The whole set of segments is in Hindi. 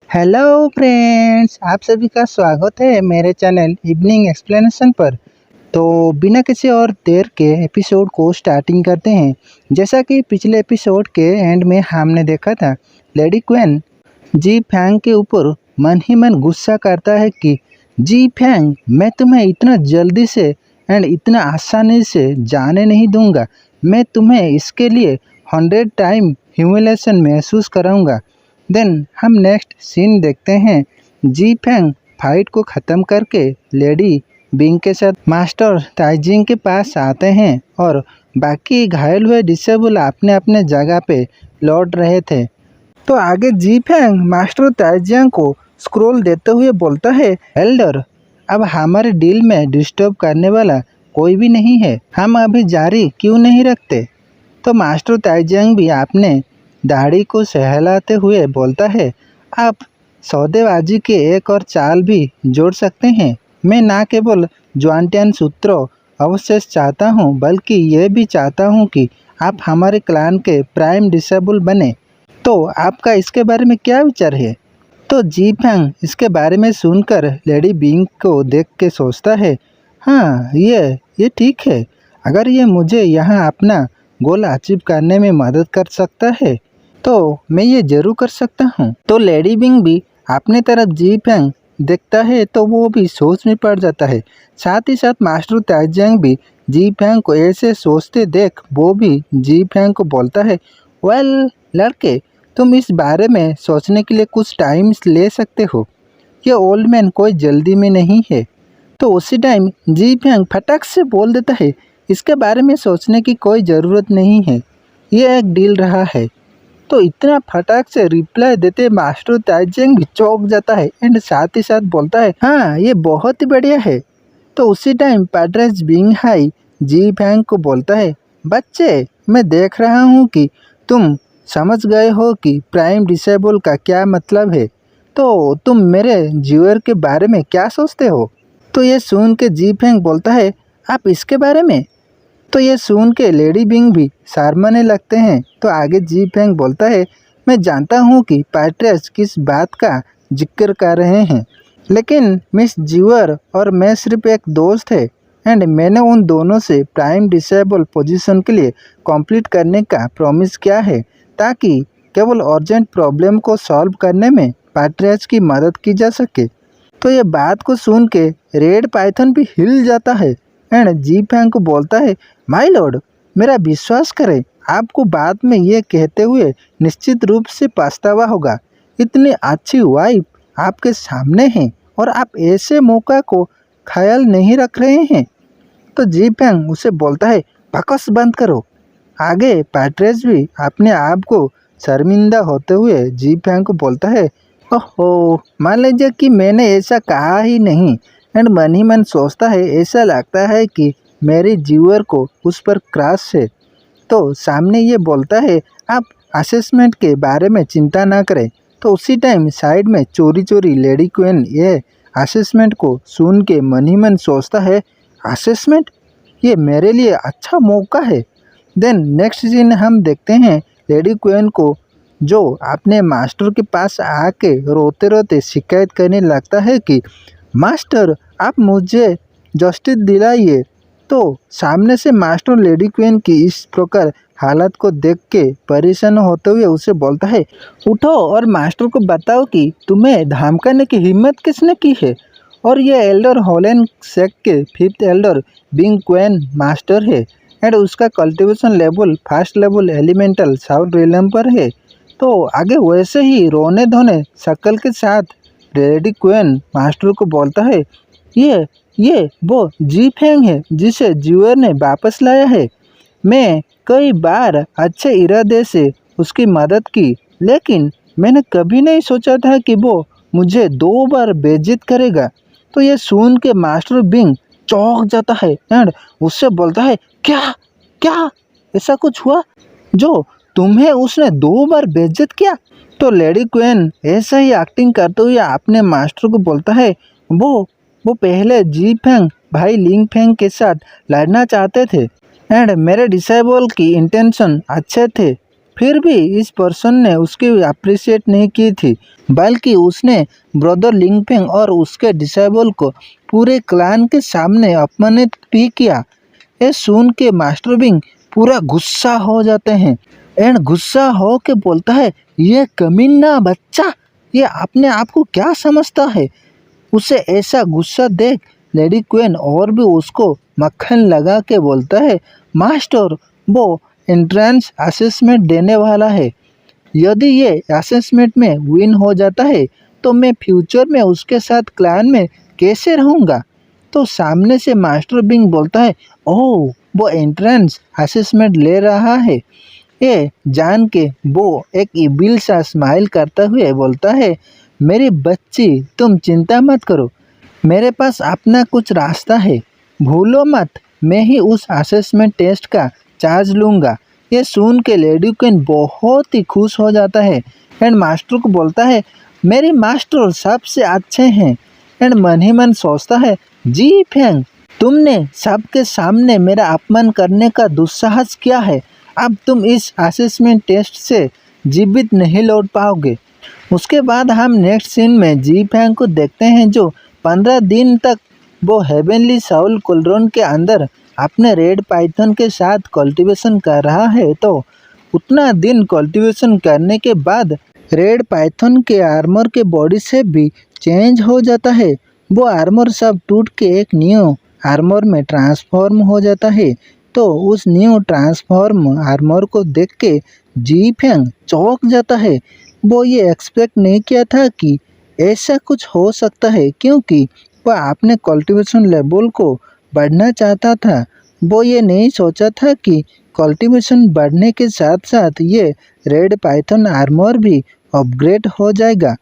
हेलो फ्रेंड्स, आप सभी का स्वागत है मेरे चैनल इवनिंग एक्सप्लेनेशन पर। तो बिना किसी और देर के एपिसोड को स्टार्टिंग करते हैं। जैसा कि पिछले एपिसोड के एंड में हमने देखा था, लेडी क्वीन जी फैंग के ऊपर मन ही मन गुस्सा करता है कि जी फैंग, मैं तुम्हें इतना जल्दी से एंड इतना आसानी से जाने नहीं दूंगा। मैं तुम्हें इसके लिए 100 टाइम ह्यूमिलेशन महसूस कराऊंगा। देन हम नेक्स्ट सीन देखते हैं। जी फैंग फाइट को ख़त्म करके लेडी बिंग के साथ मास्टर ताइजिंग के पास आते हैं और बाकी घायल हुए डिसेबल अपने अपने जगह पे लौट रहे थे। तो आगे जी फैंग मास्टर ताइजिंग को स्क्रोल देते हुए बोलता है, एल्डर, अब हमारे डील में डिस्टर्ब करने वाला कोई भी नहीं है, हम अभी जारी क्यों नहीं रखते। तो मास्टर ताइजिंग भी अपने दाढ़ी को सहलाते हुए बोलता है, आप सौदेबाजी के एक और चाल भी जोड़ सकते हैं। मैं ना केवल ज्वांटियन सूत्रों अवशेष चाहता हूँ, बल्कि ये भी चाहता हूँ कि आप हमारे क्लान के प्राइम डिसेबल बने। तो आपका इसके बारे में क्या विचार है। तो जी फैंग इसके बारे में सुनकर लेडी बिंग को देख के सोचता है, हाँ ये ठीक है। अगर ये मुझे यहाँ अपना गोल अचीव करने में मदद कर सकता है तो मैं ये जरूर कर सकता हूँ। तो लेडी बिंग भी अपने तरफ जी फैंग देखता है तो वो भी सोच में पड़ जाता है। साथ ही साथ मास्टर ताइजिंग भी जी फैंग को ऐसे सोचते देख वो भी जी फैंग को बोलता है, वेल लड़के, तुम इस बारे में सोचने के लिए कुछ टाइम ले सकते हो। ये ओल्ड मैन कोई जल्दी में नहीं है। तो उसी टाइम जी फैंग फटक से बोल देता है, इसके बारे में सोचने की कोई ज़रूरत नहीं है, ये एक डील रहा है। तो इतना फटाक से रिप्लाई देते मास्टर ताइजिंग भी चौंक जाता है एंड साथ ही साथ बोलता है, हाँ ये बहुत ही बढ़िया है। तो उसी टाइम पैड्रेस बिंग हाई जी फैंग को बोलता है, बच्चे, मैं देख रहा हूँ कि तुम समझ गए हो कि प्राइम डिसेबल का क्या मतलब है। तो तुम मेरे ज्यूअर के बारे में क्या सोचते हो। तो ये सुन के जी फैंग बोलता है, आप इसके बारे में। तो ये सुन के लेडी बिंग भी शर्माने लगते हैं। तो आगे जी फैंग बोलता है, मैं जानता हूँ कि पैट्रेस किस बात का जिक्र कर रहे हैं, लेकिन मिस ज्यूअर और मैं सिर्फ एक दोस्त है एंड मैंने उन दोनों से प्राइम डिसेबल पोजीशन के लिए कंप्लीट करने का प्रॉमिस किया है, ताकि केवल अर्जेंट प्रॉब्लम को सॉल्व करने में पैट्रेस की मदद की जा सके। तो ये बात को सुन के रेड पाइथन भी हिल जाता है एंड जी फैंग को बोलता है, माय लॉर्ड, मेरा विश्वास करें, आपको बाद में ये कहते हुए निश्चित रूप से पछतावा होगा। इतनी अच्छी वाइफ आपके सामने है और आप ऐसे मौका को ख्याल नहीं रख रहे हैं। तो जी फैंग उसे बोलता है, बकवास बंद करो। आगे पैट्रेस भी अपने आप को शर्मिंदा होते हुए जी फैंग को बोलता है, ओहो, मान लीजिए कि मैंने ऐसा कहा ही नहीं एंड मन ही मन सोचता है, ऐसा लगता है कि मेरी ज्यूअर को उस पर क्रश है। तो सामने ये बोलता है, आप असेसमेंट के बारे में चिंता ना करें। तो उसी टाइम साइड में चोरी चोरी लेडी क्वीन ये असेसमेंट को सुन के मन ही मन सोचता है, असेसमेंट, ये मेरे लिए अच्छा मौका है। देन नेक्स्ट सीन हम देखते हैं लेडी क्वीन को, जो अपने मास्टर के पास आके रोते रोते शिकायत करने लगता है कि मास्टर, आप मुझे जस्टिस दिलाइए। तो सामने से मास्टर लेडी क्वीन की इस प्रकार हालत को देख के परेशान होते हुए उसे बोलता है, उठो और मास्टर को बताओ कि तुम्हें धमकाने की हिम्मत किसने की है। और ये एल्डर हॉलैंड सेक के 5th elder being queen master है एंड उसका cultivation level 1st level elemental south realm पर है। तो आगे वैसे ही रोने धोने शक्ल के साथ लेडी क्वीन मास्टर को बोलता है, ये वो जी फैंग है जिसे ज्यूअर ने वापस लाया है। मैं कई बार अच्छे इरादे से उसकी मदद की, लेकिन मैंने कभी नहीं सोचा था कि वो मुझे 2 बार बेइज्जत करेगा। तो ये सुन के मास्टर बिंग चौंक जाता है एंड उससे बोलता है, क्या क्या ऐसा कुछ हुआ जो तुम्हें उसने 2 बार बेइज्जत किया। तो लेडी क्वीन ऐसा ही एक्टिंग करते हुए अपने मास्टर को बोलता है, वो पहले जी फैंग भाई लिंग फैंग के साथ लड़ना चाहते थे एंड मेरे डिसेबल की इंटेंशन अच्छे थे, फिर भी इस पर्सन ने उसकी अप्रिशिएट नहीं की थी, बल्कि उसने ब्रदर लिंगफेंग और उसके डिसेबल को पूरे क्लान के सामने अपमानित भी किया। ये सुन के मास्टर बिंग पूरा गुस्सा हो जाते हैं एंड गुस्सा हो के बोलता है, ये कमीना बच्चा, ये अपने आप को क्या समझता है। उसे ऐसा गुस्सा देख लेडी क्वीन और भी उसको मक्खन लगा के बोलता है, मास्टर वो एंट्रेंस असेसमेंट देने वाला है, यदि ये असेसमेंट में विन हो जाता है तो मैं फ्यूचर में उसके साथ क्लान में कैसे रहूँगा। तो सामने से मास्टर बिंग बोलता है, ओह वो एंट्रेंस असेसमेंट ले रहा है। ये जान के वो एक इबिल सा स्माइल करते हुए बोलता है, मेरी बच्ची तुम चिंता मत करो, मेरे पास अपना कुछ रास्ता है, भूलो मत मैं ही उस असेसमेंट टेस्ट का चार्ज लूँगा। ये सुन के लेडी क्वीन बहुत ही खुश हो जाता है एंड मास्टर को बोलता है, मेरी मास्टर सबसे अच्छे हैं। एंड मन ही मन सोचता है, जी फेंग तुमने सबके सामने मेरा अपमान करने का दुस्साहस किया है, अब तुम इस असेसमेंट टेस्ट से जीवित नहीं लौट पाओगे। उसके बाद हम नेक्स्ट सीन में जी फैंग को देखते हैं जो 15 दिन तक वो हेवनली साउल कोल्ड्रोन के अंदर अपने रेड पाइथन के साथ कल्टीवेशन कर रहा है। तो उतना दिन कल्टीवेशन करने के बाद रेड पाइथन के आर्मर के बॉडी शेप भी चेंज हो जाता है। वो आर्मर सब टूट के एक न्यू आर्मर में ट्रांसफॉर्म हो जाता है। तो उस न्यू ट्रांसफॉर्म आर्मर को देख के जी फैंग चौंक जाता है। वो ये एक्सपेक्ट नहीं किया था कि ऐसा कुछ हो सकता है, क्योंकि वह अपने कल्टीवेशन लेवल को बढ़ना चाहता था। वो ये नहीं सोचा था कि कल्टीवेशन बढ़ने के साथ साथ ये रेड पाइथन आर्मर भी अपग्रेड हो जाएगा।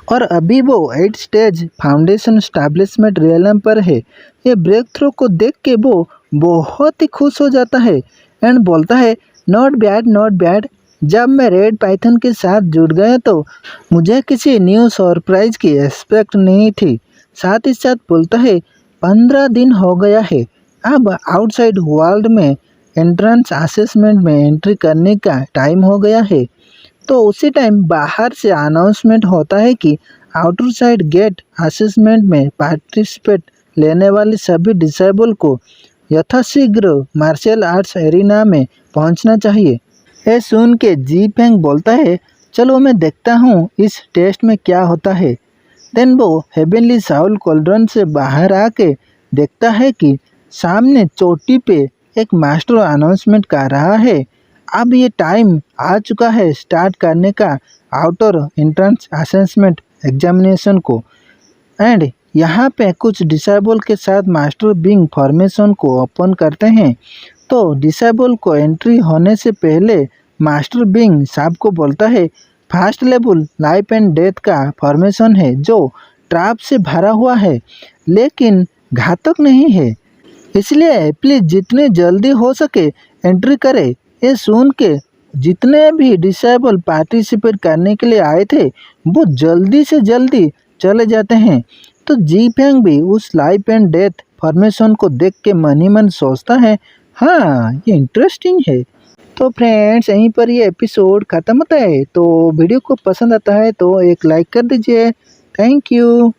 और अभी वो 8 स्टेज फाउंडेशन स्टैब्लिशमेंट रियलम पर है। ये ब्रेक थ्रू को देख के वो बहुत ही खुश हो जाता है एंड बोलता है, नॉट बैड नॉट बैड। जब मैं रेड पाइथन के साथ जुड़ गया तो मुझे किसी न्यू सरप्राइज की एक्सपेक्ट नहीं थी। साथ ही साथ बोलता है, 15 दिन हो गया है, अब आउटसाइड वर्ल्ड में एंट्रेंस असेसमेंट में एंट्री करने का टाइम हो गया है। तो उसी टाइम बाहर से अनाउंसमेंट होता है कि आउटर साइड गेट असेसमेंट में पार्टिसिपेट लेने वाले सभी डिसेबल को यथाशीघ्र मार्शल आर्ट्स एरिना में पहुंचना चाहिए। ये सुन के जी फैंग बोलता है, चलो मैं देखता हूँ इस टेस्ट में क्या होता है। देन वो हेवनली साउल कोल्ड्रन से बाहर आके देखता है कि सामने चोटी पे एक मास्टर अनाउंसमेंट कर रहा है, अब ये टाइम आ चुका है स्टार्ट करने का आउटर एंट्रेंस असेसमेंट एग्जामिनेशन को। एंड यहाँ पे कुछ डिसेबल के साथ मास्टर बिंग फॉर्मेशन को ओपन करते हैं। तो डिसेबल को एंट्री होने से पहले मास्टर बिंग सबको बोलता है, first level life and death का फॉर्मेशन है जो ट्रैप से भरा हुआ है लेकिन घातक नहीं है, इसलिए प्लीज़ जितने जल्दी हो सके एंट्री करें। ये सुन के जितने भी डिसेबल पार्टिसिपेट करने के लिए आए थे वो जल्दी से जल्दी चले जाते हैं। तो जी फैंग भी उस लाइफ एंड डेथ फॉर्मेशन को देख के मन ही मन सोचता है, हाँ ये इंटरेस्टिंग है। तो फ्रेंड्स यहीं पर ये एपिसोड ख़त्म होता है। तो वीडियो को पसंद आता है तो एक लाइक कर दीजिए। Thank you.